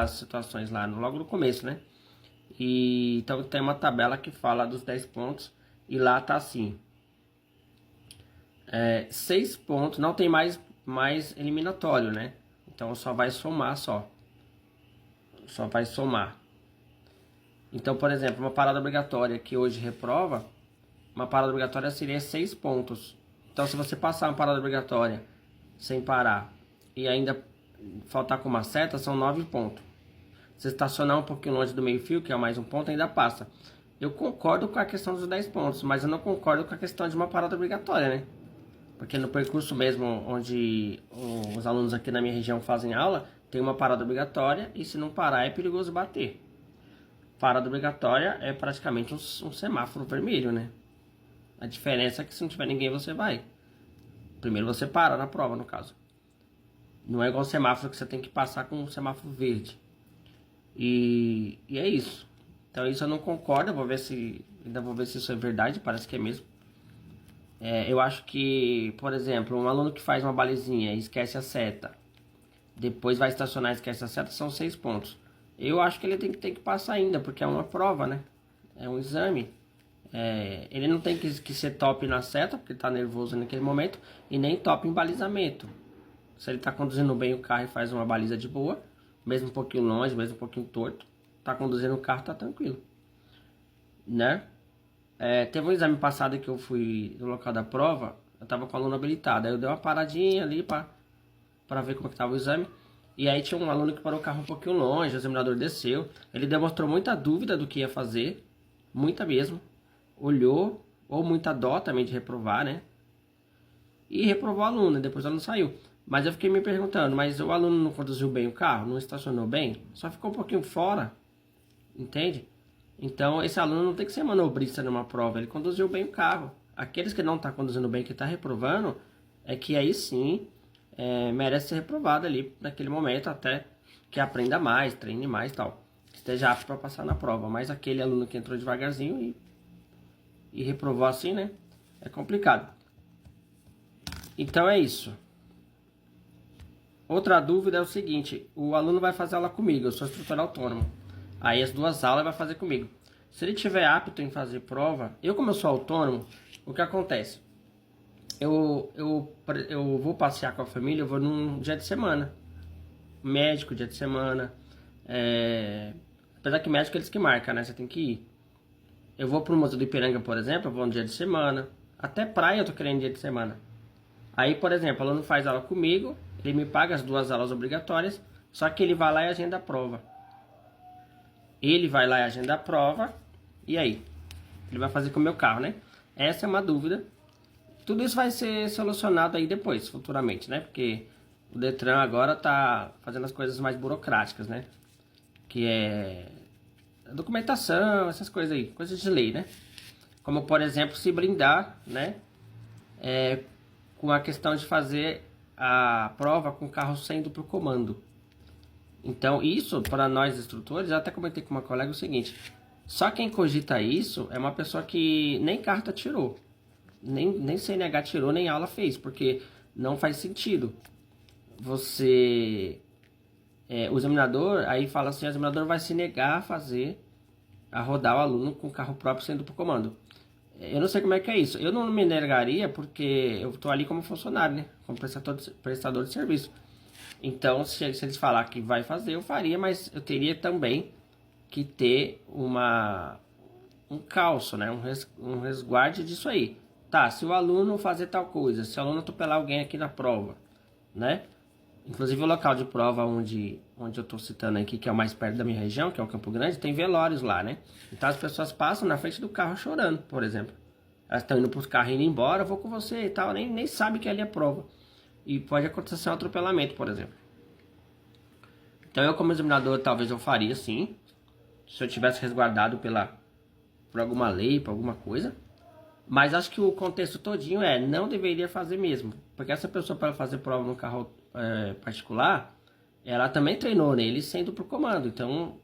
as situações lá logo no começo, né? E então tem uma tabela que fala dos 10 pontos e lá tá assim: 6 pontos, não tem mais eliminatório, né? Então só vai somar só vai somar. Então, por exemplo, uma parada obrigatória que hoje reprova, uma parada obrigatória seria 6 pontos. Então, se você passar uma parada obrigatória sem parar e ainda faltar com uma seta, são 9 pontos. Se estacionar um pouquinho longe do meio-fio, que é mais um ponto, ainda passa. Eu concordo com a questão dos 10 pontos, mas eu não concordo com a questão de uma parada obrigatória, né? Porque no percurso mesmo, onde os alunos aqui na minha região fazem aula, tem uma parada obrigatória e se não parar é perigoso bater. Parada obrigatória é praticamente um semáforo vermelho, né? A diferença é que se não tiver ninguém, você vai. Primeiro você para na prova, no caso. Não é igual semáforo que você tem que passar com um semáforo verde. E é isso. Então isso eu não concordo, ainda vou ver se isso é verdade, parece que é mesmo. Eu acho que, por exemplo, um aluno que faz uma balizinha e esquece a seta, depois vai estacionar e esquece a seta, são 6 pontos. Eu acho que ele tem que passar ainda, porque é uma prova, né? É um exame. Ele não tem que ser top na seta, porque tá nervoso naquele momento, e nem top em balizamento. Se ele tá conduzindo bem o carro e faz uma baliza de boa, mesmo um pouquinho longe, mesmo um pouquinho torto, tá conduzindo o carro, tá tranquilo, né? Teve um exame passado que eu fui no local da prova, eu tava com o aluno habilitado, aí eu dei uma paradinha ali pra ver como que tava o exame, e aí tinha um aluno que parou o carro um pouquinho longe, o examinador desceu, ele demonstrou muita dúvida do que ia fazer, muita mesmo, olhou, ou muita dó também de reprovar, né? E reprovou o aluno, depois o aluno saiu. Mas eu fiquei me perguntando, mas o aluno não conduziu bem o carro? Não estacionou bem? Só ficou um pouquinho fora, entende? Então esse aluno não tem que ser manobrista numa prova, ele conduziu bem o carro. Aqueles que não estão conduzindo bem, que está reprovando, é que aí sim merece ser reprovado ali naquele momento, até que aprenda mais, treine mais e tal. Esteja apto para passar na prova. Mas aquele aluno que entrou devagarzinho e reprovou assim, né? É complicado. Então é isso. Outra dúvida é o seguinte: o aluno vai fazer aula comigo, eu sou instrutor autônomo. Aí as 2 aulas ele vai fazer comigo. Se ele tiver apto em fazer prova, como eu sou autônomo, o que acontece? Eu vou passear com a família, eu vou num dia de semana. Médico, dia de semana. Apesar que médico eles que marcam, né? Você tem que ir. Eu vou pro Museu do Ipiranga, por exemplo, eu vou no dia de semana. Até praia eu tô querendo dia de semana. Aí, por exemplo, o aluno faz aula comigo, ele me paga as 2 aulas obrigatórias, só que ele vai lá e agenda a prova. Ele vai lá e agenda a prova, e aí? Ele vai fazer com o meu carro, né? Essa é uma dúvida. Tudo isso vai ser solucionado aí depois, futuramente, né? Porque o Detran agora tá fazendo as coisas mais burocráticas, né? Que é documentação, essas coisas aí, coisas de lei, né? Como, por exemplo, se blindar, né? Com a questão de fazer a prova com o carro saindo para o comando. Então, isso, para nós instrutores, eu até comentei com uma colega o seguinte: só quem cogita isso é uma pessoa que nem carta tirou, nem CNH tirou, nem aula fez, porque não faz sentido. O examinador, aí fala assim, o examinador vai se negar a rodar o aluno com o carro próprio saindo para o comando. Eu não sei como é que é isso. Eu não me negaria porque eu estou ali como funcionário, né? Como prestador de serviço. Então, se eles falar que vai fazer, eu faria, mas eu teria também que ter um calço, né? Um resguarde disso aí. Tá, se o aluno fazer tal coisa, se o aluno atropelar alguém aqui na prova, né? Inclusive o local de prova onde eu estou citando aqui, que é o mais perto da minha região, que é o Campo Grande, tem velórios lá, né? Então as pessoas passam na frente do carro chorando, por exemplo. Elas estão indo para os carros indo embora, vou com você e tal, nem sabe que ali é prova. E pode acontecer um atropelamento, por exemplo. Então eu como examinador talvez eu faria sim, se eu tivesse resguardado por alguma lei, por alguma coisa. Mas acho que o contexto todinho não deveria fazer mesmo. Porque essa pessoa, para fazer prova no carro particular, ela também treinou nele sendo pro comando. Então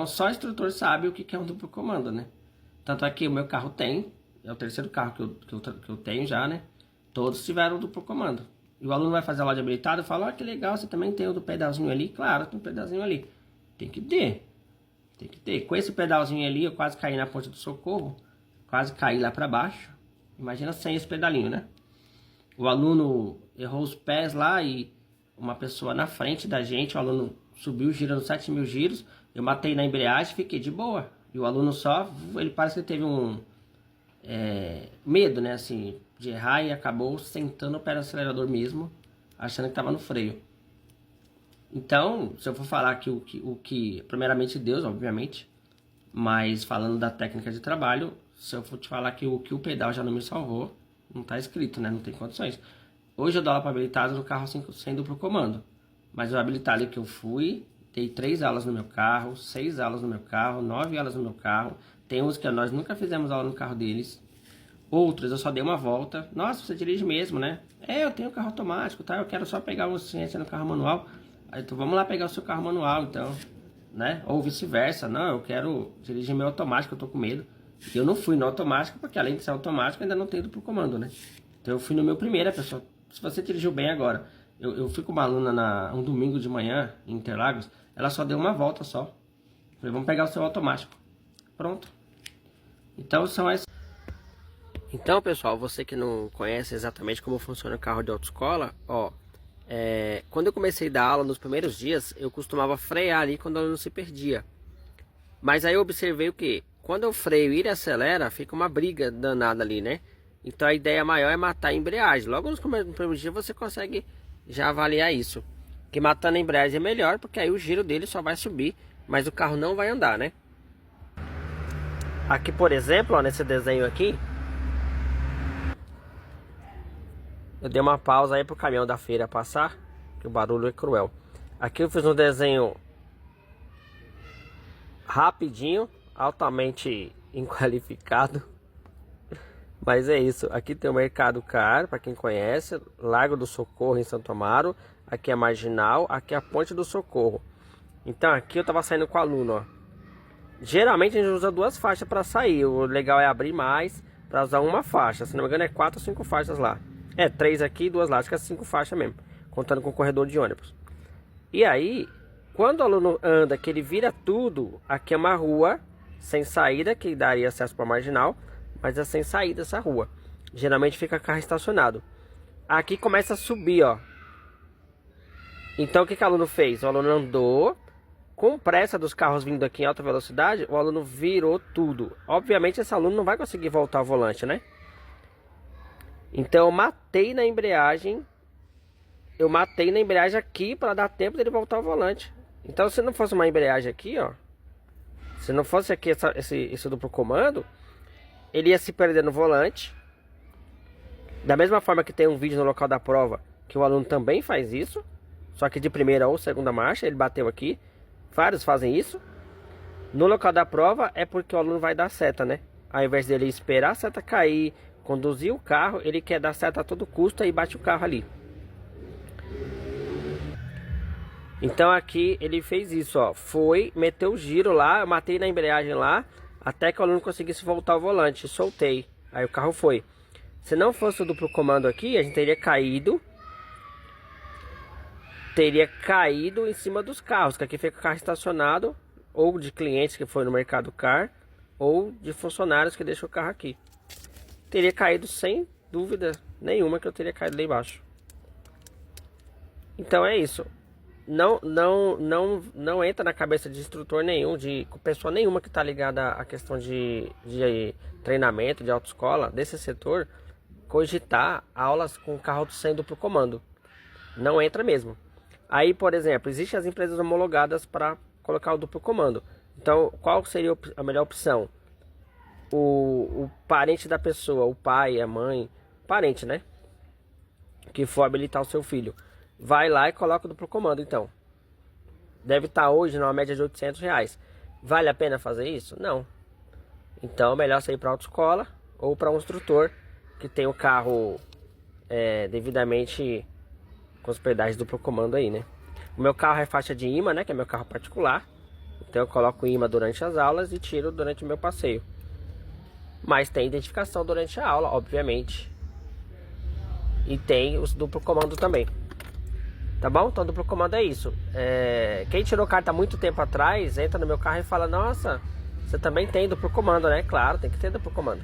só o instrutor sabe o que é um duplo comando, né? Tanto é que o meu carro é o terceiro carro que eu tenho já, né? Todos tiveram duplo comando. E o aluno vai fazer a aula de habilitado e fala, que legal, você também tem o do pedalzinho ali? Claro, tem um pedalzinho ali. Tem que ter. Tem que ter. Com esse pedalzinho ali, eu quase caí na ponte do socorro. Quase caí lá para baixo. Imagina sem esse pedalinho, né? O aluno errou os pés lá e uma pessoa na frente da gente, o aluno subiu girando 7.000 giros. Eu matei na embreagem e fiquei de boa. E o aluno só, ele parece que teve um medo, né, assim, de errar e acabou sentando o pé no acelerador mesmo, achando que estava no freio. Então, se eu for falar que o que primeiramente Deus, obviamente, mas falando da técnica de trabalho, se eu for te falar que o pedal já não me salvou, não está escrito, né, não tem condições. Hoje eu dou aula para habilitado no carro sem duplo comando, mas o habilitado que eu fui, dei 3 aulas no meu carro, 6 aulas no meu carro, 9 aulas no meu carro. Tem uns que nós nunca fizemos aula no carro deles. Outros eu só dei uma volta. Nossa, você dirige mesmo, né? Eu tenho carro automático, tá? Eu quero só pegar uma ciência no carro manual. Aí, então vamos lá pegar o seu carro manual, então, né? Ou vice-versa. Não, eu quero dirigir meu automático, eu tô com medo. E eu não fui no automático, porque além de ser automático, ainda não tem duplo comando, né? Então eu fui no meu primeiro, pessoal. Se você dirigiu bem agora. Eu fui com uma aluna um domingo de manhã, em Interlagos. Ela só deu uma volta só. Falei, vamos pegar o seu automático. Pronto. Então são as... Então, pessoal, você que não conhece exatamente como funciona o carro de autoescola, ó, quando eu comecei a dar aula nos primeiros dias, eu costumava frear ali quando o aluno se perdia. Mas aí eu observei o que? Quando eu freio e ele acelera, fica uma briga danada ali, né? Então a ideia maior é matar a embreagem. Logo nos primeiros dias você consegue já avaliar isso. Que matando a embreagem é melhor, porque aí o giro dele só vai subir, mas o carro não vai andar, né? Aqui, por exemplo, ó, nesse desenho aqui, eu dei uma pausa aí pro caminhão da feira passar, que o barulho é cruel. Aqui eu fiz um desenho rapidinho, altamente inqualificado. Mas é isso, aqui tem o Mercado Car, para quem conhece, Largo do Socorro em Santo Amaro. Aqui é Marginal, aqui é a Ponte do Socorro. Então aqui eu tava saindo com o aluno, ó. Geralmente a gente usa 2 faixas para sair, o legal é abrir mais para usar uma faixa. Se não me engano é 4 ou 5 faixas lá. 3 aqui e 2 lá, acho que é 5 faixas mesmo, contando com o corredor de ônibus. E aí, quando o aluno anda, que ele vira tudo, aqui é uma rua sem saída, que daria acesso para a Marginal, mas é sem saída essa rua. Geralmente fica carro estacionado. Aqui começa a subir, ó. Então o que o aluno fez? O aluno andou, com pressa dos carros vindo aqui em alta velocidade, o aluno virou tudo. Obviamente esse aluno não vai conseguir voltar ao volante, né? Então eu matei na embreagem. Eu matei na embreagem aqui para dar tempo dele voltar ao volante. Então se não fosse uma embreagem aqui, ó. Se não fosse aqui esse duplo comando, ele ia se perder no volante. Da mesma forma que tem um vídeo no local da prova que o aluno também faz isso, só que de primeira ou segunda marcha, ele bateu aqui. Vários fazem isso. No local da prova é porque o aluno vai dar seta, né? Ao invés dele esperar a seta cair, conduzir o carro, ele quer dar seta a todo custo e bate o carro ali. Então aqui ele fez isso, ó. Foi, meteu o giro lá, eu matei na embreagem lá, até que o aluno conseguisse voltar ao volante. Soltei, aí o carro foi. Se não fosse o duplo comando aqui, a gente teria caído em cima dos carros, que aqui fica carro estacionado, ou de clientes que foi no Mercado Car, ou de funcionários que deixam o carro aqui. Teria caído sem dúvida nenhuma, que eu teria caído lá embaixo. Então é isso. Não entra na cabeça de instrutor nenhum, de pessoa nenhuma que está ligada à questão de treinamento, de autoescola, desse setor, cogitar aulas com carro sem duplo comando. Não entra mesmo. Aí, por exemplo, existem as empresas homologadas para colocar o duplo comando. Então, qual seria a melhor opção? O parente da pessoa, o pai, a mãe, parente, né? Que for habilitar o seu filho. Vai lá e coloca o duplo comando, então. Deve estar hoje numa média de R$800. Vale a pena fazer isso? Não. Então, é melhor sair para a autoescola ou para um instrutor que tem o carro devidamente com os pedais duplo comando aí, né? O meu carro é faixa de imã, né? Que é meu carro particular. Então eu coloco imã durante as aulas e tiro durante o meu passeio. Mas tem identificação durante a aula, obviamente. E tem os duplo comando também. Tá bom? Então duplo comando é isso. Quem tirou carta há muito tempo atrás, entra no meu carro e fala: nossa, você também tem duplo comando, né? Claro, tem que ter duplo comando.